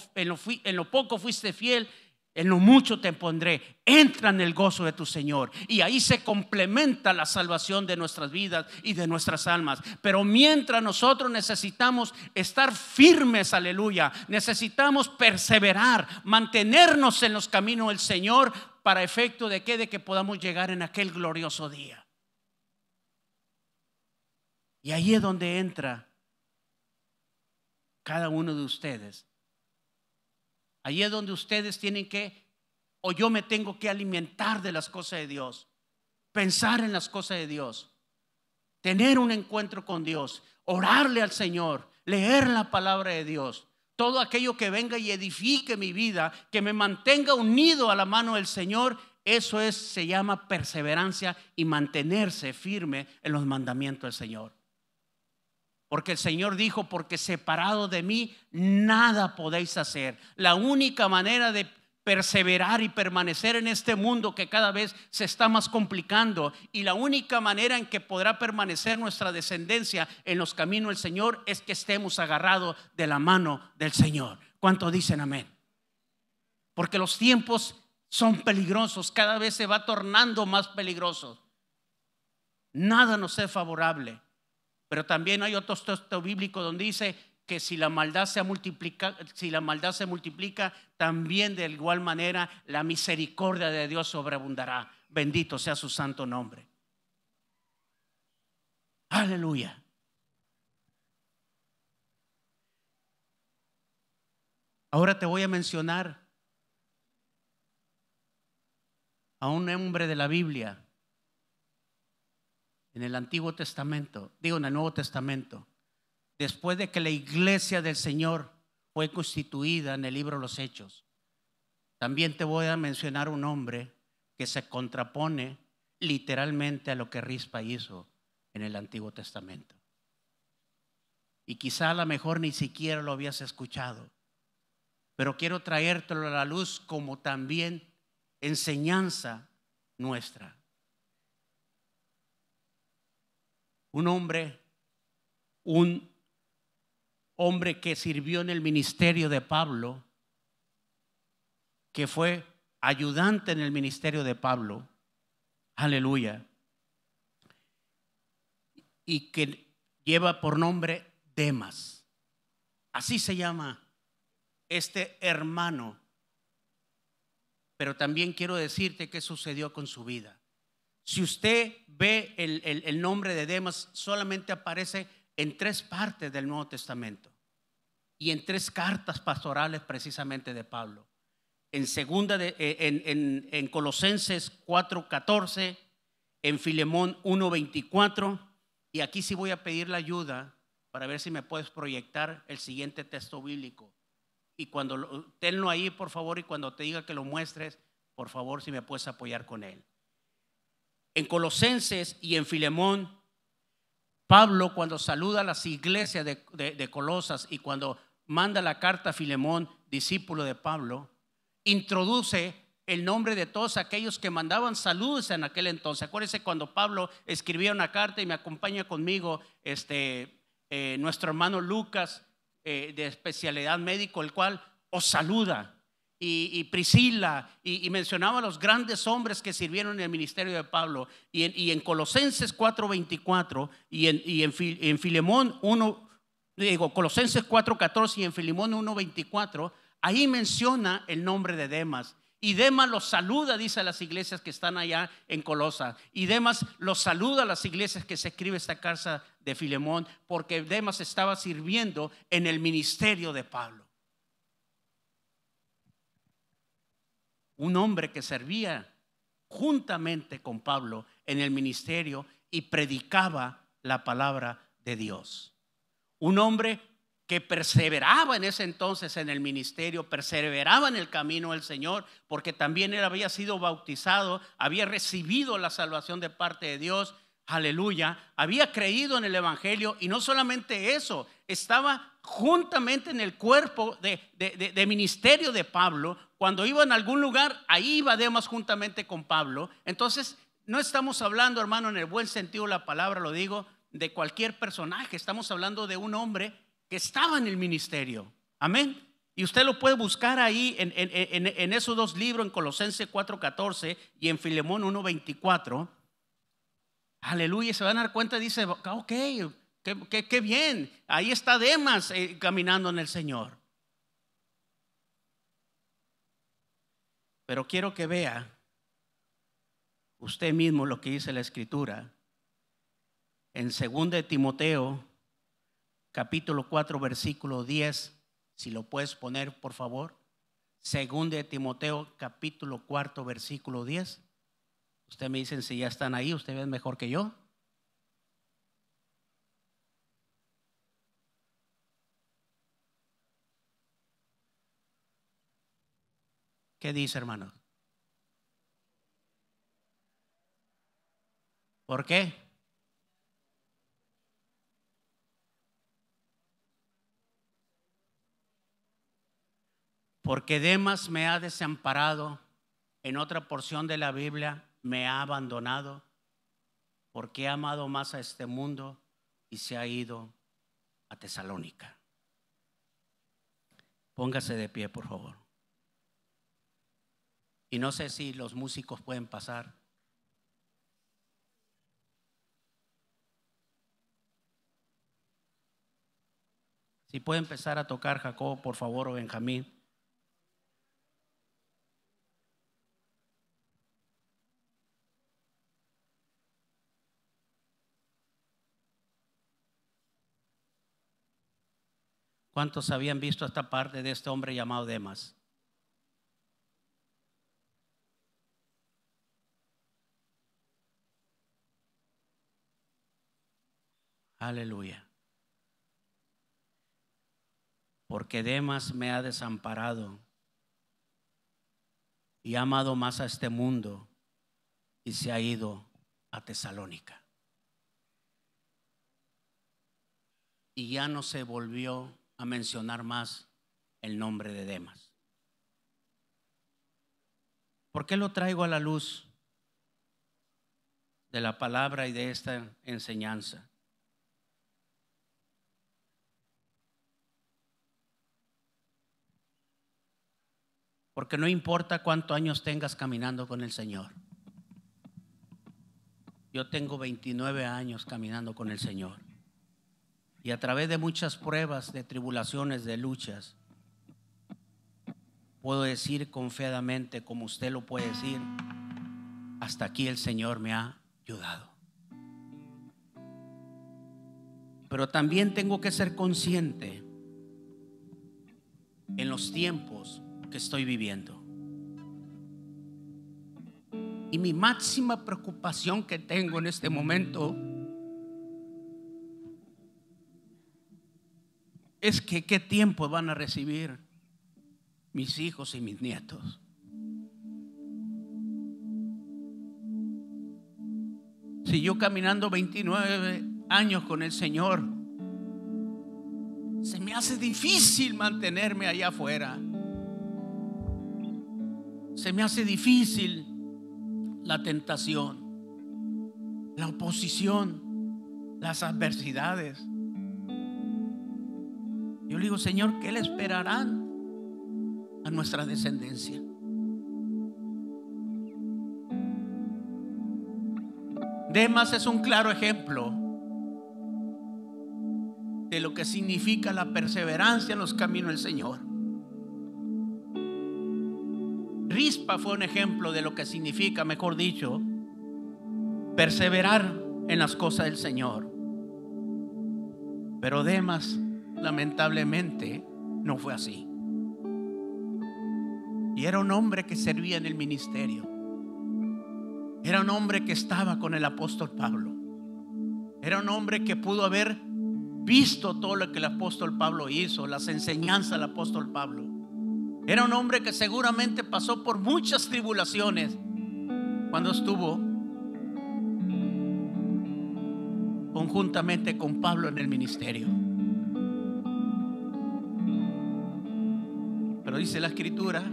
fuiste fiel, en lo mucho te pondré. Entra en el gozo de tu Señor. Y ahí se complementa la salvación de nuestras vidas y de nuestras almas. Pero mientras nosotros necesitamos estar firmes, aleluya, necesitamos perseverar, mantenernos en los caminos del Señor, para efecto de que podamos llegar en aquel glorioso día. Y ahí es donde entra cada uno de ustedes. Ahí es donde ustedes tienen que, o yo me tengo que alimentar de las cosas de Dios, pensar en las cosas de Dios, tener un encuentro con Dios, orarle al Señor, leer la palabra de Dios. Todo aquello que venga y edifique mi vida, que me mantenga unido a la mano del Señor, eso se llama perseverancia y mantenerse firme en los mandamientos del Señor. Porque el Señor dijo: porque separado de mí nada podéis hacer. La única manera de perseverar y permanecer en este mundo que cada vez se está más complicando, y la única manera en que podrá permanecer nuestra descendencia en los caminos del Señor, es que estemos agarrados de la mano del Señor. ¿Cuántos dicen amén? Porque los tiempos son peligrosos, cada vez se va tornando más peligrosos. Nada nos es favorable. Pero también hay otro texto bíblico donde dice que si la maldad se multiplica, también de igual manera la misericordia de Dios sobreabundará. Bendito sea su santo nombre. Aleluya. Ahora te voy a mencionar a un hombre de la Biblia en el Antiguo Testamento, en el Nuevo Testamento, después de que la iglesia del Señor fue constituida en el libro de los Hechos. También te voy a mencionar un hombre que se contrapone literalmente a lo que Rispa hizo. en el Antiguo Testamento. Y quizá a lo mejor ni siquiera lo habías escuchado, pero quiero traértelo a la luz como también enseñanza nuestra. Un hombre que sirvió en el ministerio de Pablo, que fue ayudante en el ministerio de Pablo, aleluya, y que lleva por nombre Demas. Así se llama este hermano. Pero también quiero decirte qué sucedió con su vida. Si usted ve el nombre de Demas, solamente aparece en 3 partes del Nuevo Testamento y en 3 cartas pastorales precisamente de Pablo. En Colosenses 4:14, en Filemón 1:24, y aquí sí voy a pedir la ayuda para ver si me puedes proyectar el siguiente texto bíblico. Y tenlo ahí, por favor, y cuando te diga que lo muestres, por favor, si me puedes apoyar con él. En Colosenses y en Filemón, Pablo, cuando saluda a las iglesias de Colosas y cuando manda la carta a Filemón, discípulo de Pablo, introduce el nombre de todos aquellos que mandaban saludos en aquel entonces. Acuérdense cuando Pablo escribía una carta, y me acompaña conmigo nuestro hermano Lucas, de especialidad médico, el cual os saluda, y Priscila, y mencionaba a los grandes hombres que sirvieron en el ministerio de Pablo. Y en Colosenses 4:24 y en Filemón 1, Colosenses 4:14 y en Filemón 1:24, ahí menciona el nombre de Demas. Y Demas los saluda, dice, a las iglesias que están allá en Colosa. Y Demas los saluda a las iglesias que se escribe esta carta de Filemón, porque Demas estaba sirviendo en el ministerio de Pablo. Un hombre que servía juntamente con Pablo en el ministerio y predicaba la palabra de Dios. Un hombre que perseveraba en ese entonces en el ministerio, perseveraba en el camino del Señor, porque también él había sido bautizado, había recibido la salvación de parte de Dios, aleluya, había creído en el evangelio, y no solamente eso, estaba juntamente en el cuerpo de ministerio de Pablo. Cuando iba en algún lugar, ahí iba Demas juntamente con Pablo. Entonces no estamos hablando, hermano, en el buen sentido de la palabra, lo digo, de cualquier personaje. Estamos hablando de un hombre que estaba en el ministerio. Amén. Y usted lo puede buscar ahí en esos 2 libros, en Colosenses 4:14 y en Filemón 1:24. Aleluya. Se van a dar cuenta, dice, ok, qué bien. Ahí está Demas caminando en el Señor. Pero quiero que vea usted mismo lo que dice la Escritura en 2 de Timoteo capítulo 4 versículo 10, si lo puedes poner por favor. 2 de Timoteo capítulo 4 versículo 10. Usted me dicen si ya están ahí, usted ve mejor que yo. ¿Qué dice, hermano? ¿Por qué? Porque Demas me ha desamparado. En otra porción de la Biblia, me ha abandonado, porque ha amado más a este mundo y se ha ido a Tesalónica. Póngase de pie, por favor. Y no sé si los músicos pueden pasar. Si puede empezar a tocar Jacobo, por favor, o Benjamín. ¿Cuántos habían visto esta parte de este hombre llamado Demas? Aleluya. Porque Demas me ha desamparado y ha amado más a este mundo y se ha ido a Tesalónica. y ya no se volvió a mencionar más el nombre de Demas. ¿Por qué lo traigo a la luz de la palabra y de esta enseñanza? Porque no importa cuántos años tengas caminando con el Señor. Yo tengo 29 años caminando con el Señor. Y a través de muchas pruebas, de tribulaciones, de luchas, puedo decir confiadamente, como usted lo puede decir, hasta aquí el Señor me ha ayudado. Pero también tengo que ser consciente en los tiempos que estoy viviendo. Y mi máxima preocupación que tengo en este momento es que qué tiempo van a recibir mis hijos y mis nietos. Si yo caminando 29 años con el Señor, se me hace difícil mantenerme allá afuera. Se me hace difícil la tentación, la oposición, las adversidades. Yo le digo, Señor, ¿qué le esperarán a nuestra descendencia? Demas es un claro ejemplo de lo que significa la perseverancia en los caminos del Señor. Rispa fue un ejemplo de lo que significa, mejor dicho, perseverar en las cosas del Señor. Pero Demas, lamentablemente, no fue así. Y era un hombre que servía en el ministerio. Era un hombre que estaba con el apóstol Pablo. Era un hombre que pudo haber visto todo lo que el apóstol Pablo hizo, las enseñanzas del apóstol Pablo. Era un hombre que seguramente pasó por muchas tribulaciones cuando estuvo conjuntamente con Pablo en el ministerio. Pero dice la Escritura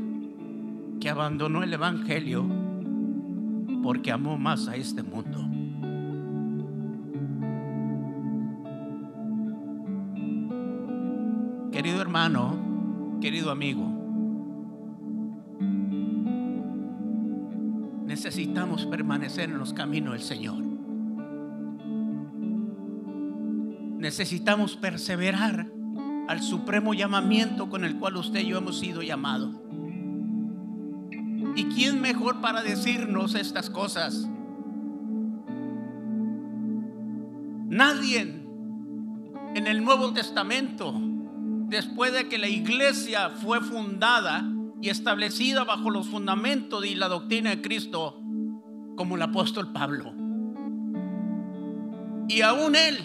que abandonó el evangelio porque amó más a este mundo. Querido hermano, querido amigo, necesitamos permanecer en los caminos del Señor. Necesitamos perseverar al supremo llamamiento con el cual usted y yo hemos sido llamados. ¿Y quién mejor para decirnos estas cosas? Nadie en el Nuevo Testamento, después de que la iglesia fue fundada y establecida bajo los fundamentos y la doctrina de Cristo, como el apóstol Pablo. Y aún él,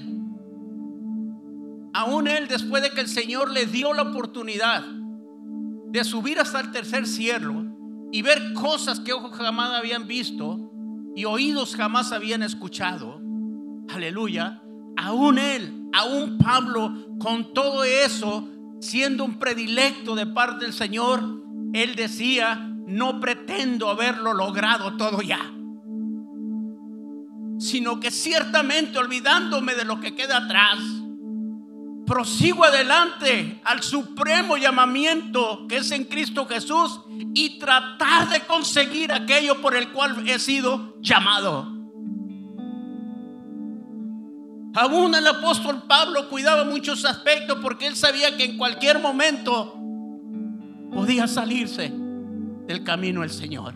después de que el Señor le dio la oportunidad de subir hasta el tercer cielo y ver cosas que ojos jamás habían visto y oídos jamás habían escuchado, aleluya, aún Pablo, con todo eso, siendo un predilecto de parte del Señor, él decía: no pretendo haberlo logrado todo ya, sino que ciertamente, olvidándome de lo que queda atrás, prosigo adelante al supremo llamamiento que es en Cristo Jesús, y tratar de conseguir aquello por el cual he sido llamado. Aún el apóstol Pablo cuidaba muchos aspectos, porque él sabía que en cualquier momento podía salirse del camino del Señor.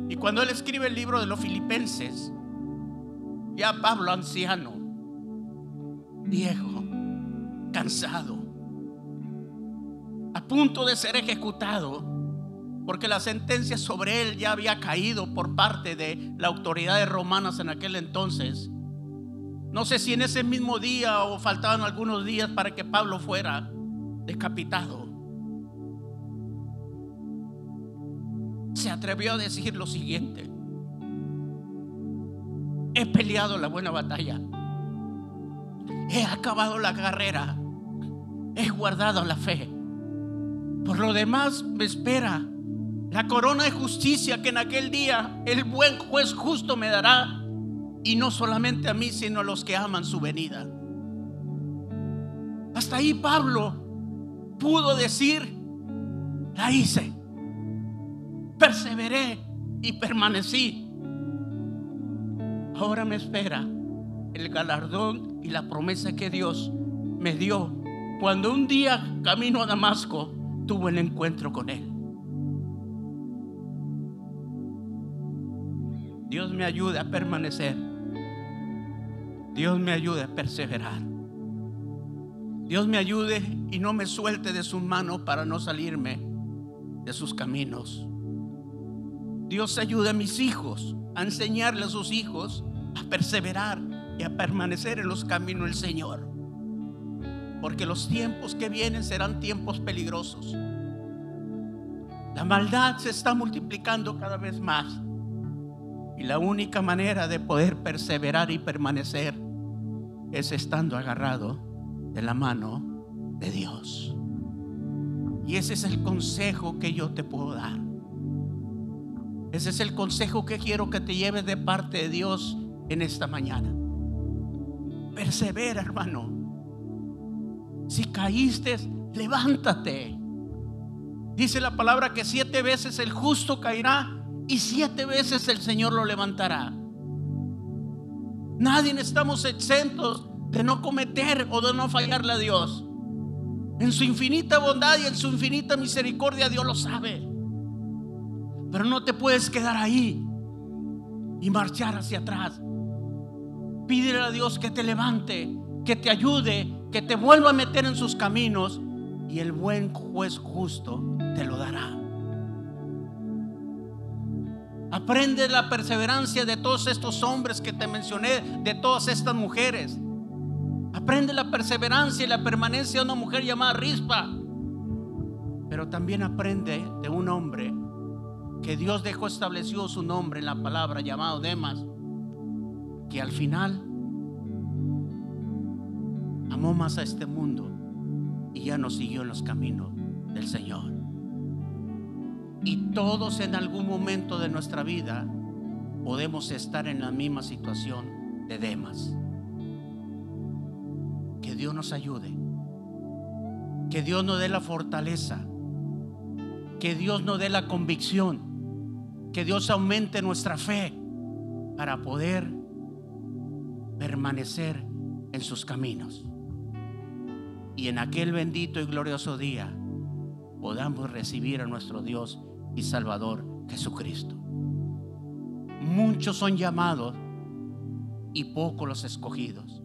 Y cuando él escribe el libro de los Filipenses, ya Pablo, anciano, viejo, cansado, a punto de ser ejecutado, porque la sentencia sobre él ya había caído por parte de las autoridades romanas en aquel entonces. No sé si en ese mismo día o faltaban algunos días para que Pablo fuera decapitado. Se atrevió a decir lo siguiente: He peleado la buena batalla. He acabado la carrera. He guardado la fe. Por lo demás me espera la corona de justicia que en aquel día el buen juez justo me dará. Y no solamente a mí, sino a los que aman su venida. Hasta ahí Pablo pudo decir: la hice, perseveré y permanecí. Ahora me espera el galardón y la promesa que Dios me dio cuando un día camino a Damasco tuve el encuentro con Él. Dios me ayude a permanecer. Dios me ayude a perseverar. Dios me ayude y no me suelte de su mano para no salirme de sus caminos. Dios ayude a mis hijos a enseñarle a sus hijos a perseverar y a permanecer en los caminos del Señor, porque los tiempos que vienen serán tiempos peligrosos. La maldad se está multiplicando cada vez más, y la única manera de poder perseverar y permanecer es estando agarrado de la mano de Dios. Y ese es el consejo que yo te puedo dar. Ese es el consejo que quiero que te lleves de parte de Dios en esta mañana. Persevera, hermano. Si caíste, levántate. Dice la palabra que 7 veces el justo caerá y 7 veces el Señor lo levantará. Nadie estamos exentos de no cometer o de no fallarle a Dios. En su infinita bondad y en su infinita misericordia Dios lo sabe. Pero no te puedes quedar ahí y marchar hacia atrás. Pídele a Dios que te levante, que te ayude, que te vuelva a meter en sus caminos, y el buen juez justo te lo dará. Aprende la perseverancia de todos estos hombres que te mencioné, de todas estas mujeres. Aprende la perseverancia y la permanencia de una mujer llamada Rispa. Pero también aprende de un hombre que Dios dejó establecido su nombre en la palabra, llamado Demas, que al final amó más a este mundo y ya no siguió en los caminos del Señor. Y todos en algún momento de nuestra vida podemos estar en la misma situación de Demas. Que Dios nos ayude, que Dios nos dé la fortaleza, que Dios nos dé la convicción, que Dios aumente nuestra fe para poder permanecer en sus caminos, y en aquel bendito y glorioso día podamos recibir a nuestro Dios y Salvador Jesucristo. Muchos son llamados y pocos los escogidos.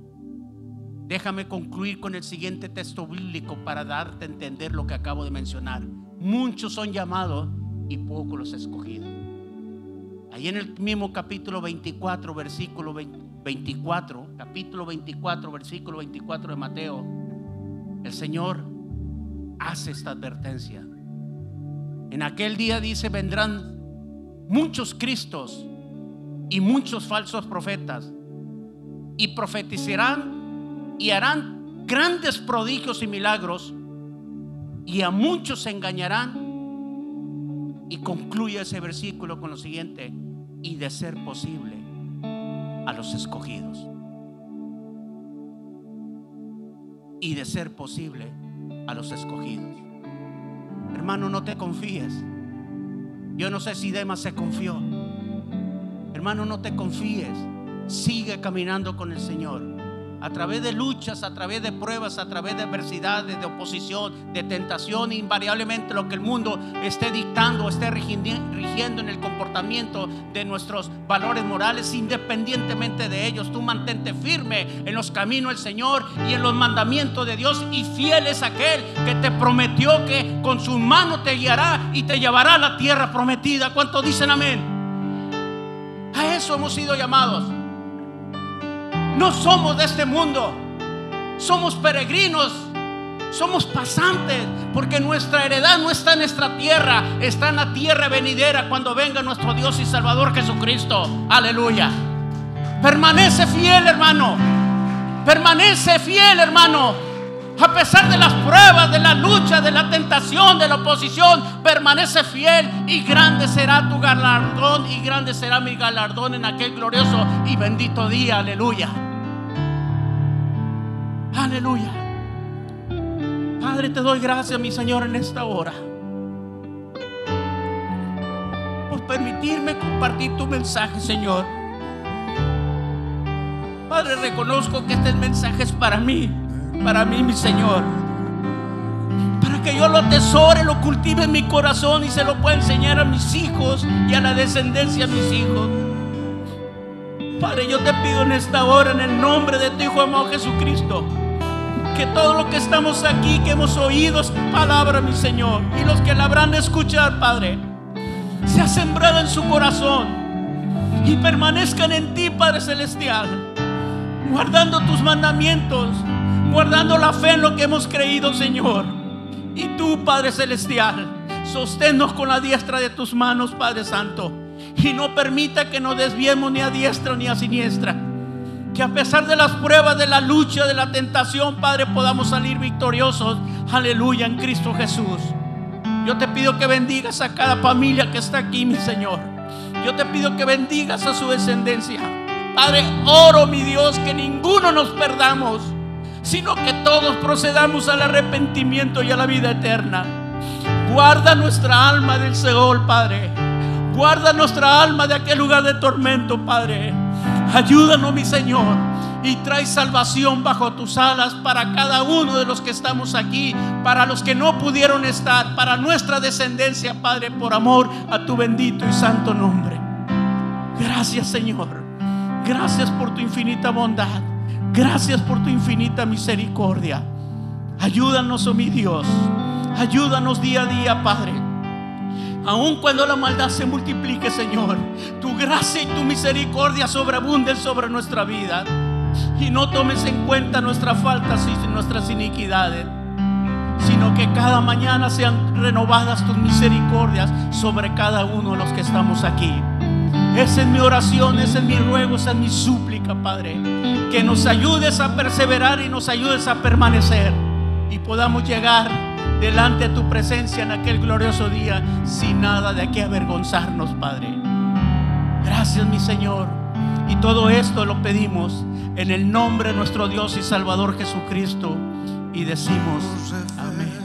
Déjame concluir con el siguiente texto bíblico para darte a entender lo que acabo de mencionar. Muchos son llamados y pocos los escogidos. Ahí en el mismo capítulo 24, versículo 24, capítulo 24, versículo 24 de Mateo, el Señor hace esta advertencia. En aquel día dice: vendrán muchos Cristos y muchos falsos profetas, y profetizarán y harán grandes prodigios y milagros, y a muchos se engañarán. Y concluye ese versículo con lo siguiente: y de ser posible, a los escogidos. Y de ser posible, a los escogidos. Hermano, no te confíes. Yo no sé si Demas se confió. Hermano, no te confíes. Sigue caminando con el Señor. A través de luchas, a través de pruebas, a través de adversidades, de oposición, de tentación, invariablemente lo que el mundo esté dictando, esté rigiendo en el comportamiento de nuestros valores morales, independientemente de ellos, tú mantente firme en los caminos del Señor y en los mandamientos de Dios, y fiel es aquel que te prometió que con su mano te guiará y te llevará a la tierra prometida. ¿Cuántos dicen amén? A eso hemos sido llamados. No somos de este mundo, somos peregrinos, somos pasantes, porque nuestra heredad no está en nuestra tierra, está en la tierra venidera cuando venga nuestro Dios y Salvador Jesucristo. Aleluya. Permanece fiel, hermano. Permanece fiel, hermano. A pesar de las pruebas, de la lucha, de la tentación, de la oposición, permanece fiel y grande será tu galardón y grande será mi galardón en aquel glorioso y bendito día. Aleluya. Aleluya. Padre, te doy gracias, mi Señor, en esta hora por permitirme compartir tu mensaje, Señor. Padre, reconozco que este mensaje es para mí, mi Señor, para que yo lo atesore, lo cultive en mi corazón y se lo pueda enseñar a mis hijos y a la descendencia de mis hijos. Padre, yo te pido en esta hora, en el nombre de tu Hijo amado Jesucristo, que todo lo que estamos aquí, que hemos oído es palabra, mi Señor, y los que la habrán de escuchar, Padre, se ha sembrado en su corazón y permanezcan en ti, Padre celestial, guardando tus mandamientos, guardando la fe en lo que hemos creído, Señor. Y tú, Padre celestial, sosténnos con la diestra de tus manos, Padre santo, y no permita que nos desviemos ni a diestra ni a siniestra. Que a pesar de las pruebas, de la lucha, de la tentación, Padre, podamos salir victoriosos, aleluya, en Cristo Jesús. Yo te pido que bendigas a cada familia que está aquí, mi Señor. Yo te pido que bendigas a su descendencia. Padre, oro, mi Dios, que ninguno nos perdamos, sino que todos procedamos al arrepentimiento y a la vida eterna. Guarda nuestra alma del Seol, Padre. Guarda nuestra alma de aquel lugar de tormento, Padre. Ayúdanos, mi Señor, y trae salvación bajo tus alas para cada uno de los que estamos aquí, para los que no pudieron estar, para nuestra descendencia, Padre, por amor a tu bendito y santo nombre. Gracias, Señor. Gracias por tu infinita bondad. Gracias por tu infinita misericordia. Ayúdanos, oh mi Dios. Ayúdanos día a día, Padre. Aun cuando la maldad se multiplique, Señor, tu gracia y tu misericordia sobreabunden sobre nuestra vida. Y no tomes en cuenta nuestras faltas y nuestras iniquidades, sino que cada mañana sean renovadas tus misericordias sobre cada uno de los que estamos aquí. Esa es mi oración, ese es mi ruego, esa es mi súplica, Padre. Que nos ayudes a perseverar y nos ayudes a permanecer y podamos llegar delante de tu presencia en aquel glorioso día sin nada de qué avergonzarnos, Padre. Gracias, mi Señor. Y todo esto lo pedimos en el nombre de nuestro Dios y Salvador Jesucristo. Y decimos amén.